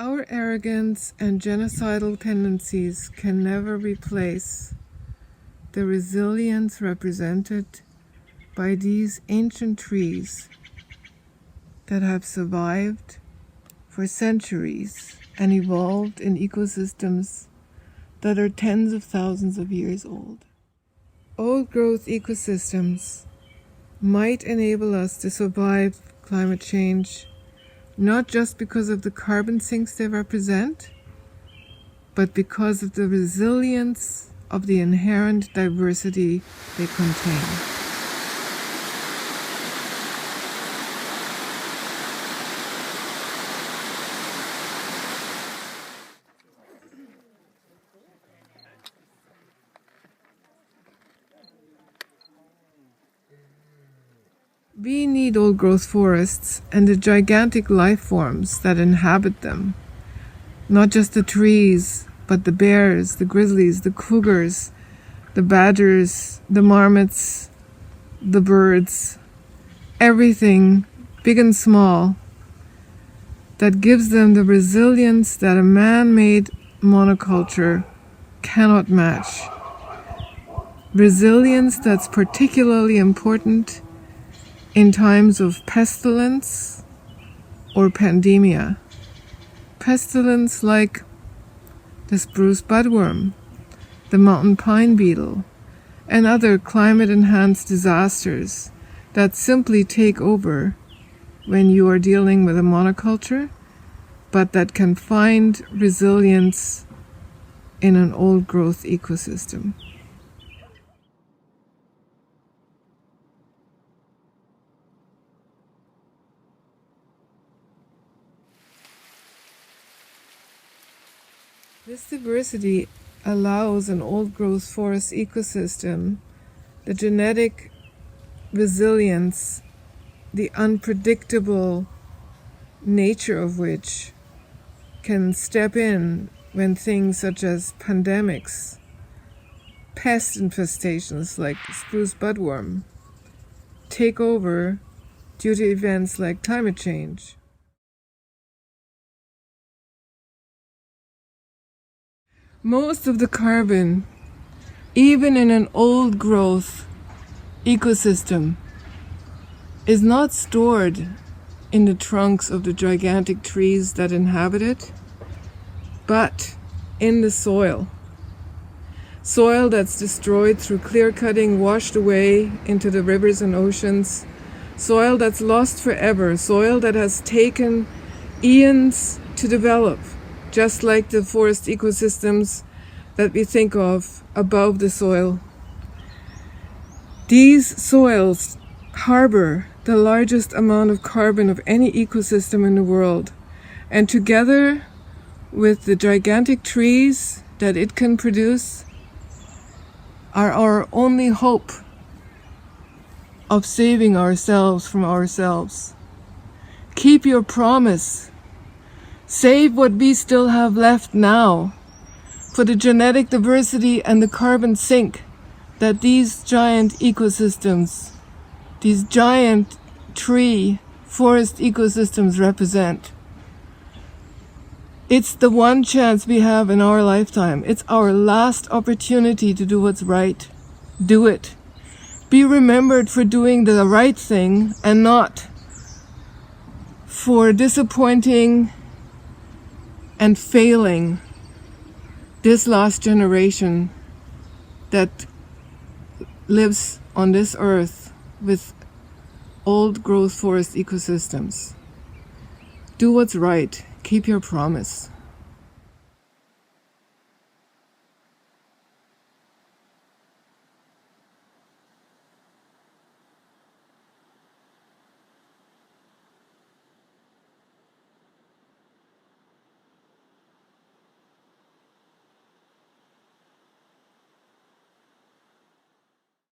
Our arrogance and genocidal tendencies can never replace the resilience represented by these ancient trees that have survived for centuries and evolved in ecosystems that are tens of thousands of years old. Old growth ecosystems might enable us to survive climate change, not just because of the carbon sinks they represent, but because of the resilience of the inherent diversity they contain. We need old growth forests and the gigantic life forms that inhabit them. Not just the trees, but the bears, the grizzlies, the cougars, the badgers, the marmots, the birds, everything, big and small, that gives them the resilience that a man-made monoculture cannot match. Resilience that's particularly important in times of pestilence or pandemia. Pestilence like the spruce budworm, the mountain pine beetle, and other climate-enhanced disasters that simply take over when you are dealing with a monoculture, but that can find resilience in an old-growth ecosystem. This diversity allows an old-growth forest ecosystem the genetic resilience, the unpredictable nature of which can step in when things such as pandemics, pest infestations like spruce budworm, take over due to events like climate change. Most of the carbon, even in an old growth ecosystem, is not stored in the trunks of the gigantic trees that inhabit it, but in the soil. Soil that's destroyed through clear cutting, washed away into the rivers and oceans. Soil that's lost forever. Soil that has taken eons to develop, just like the forest ecosystems that we think of above the soil. These soils harbor the largest amount of carbon of any ecosystem in the world, and together with the gigantic trees that it can produce are our only hope of saving ourselves from ourselves. Keep your promise. Save what we still have left now for the genetic diversity and the carbon sink that these giant ecosystems, these giant tree forest ecosystems represent. It's the one chance we have in our lifetime. It's our last opportunity to do what's right. Do it. Be remembered for doing the right thing and not for disappointing and failing this last generation that lives on this earth with old growth forest ecosystems. Do what's right. Keep your promise.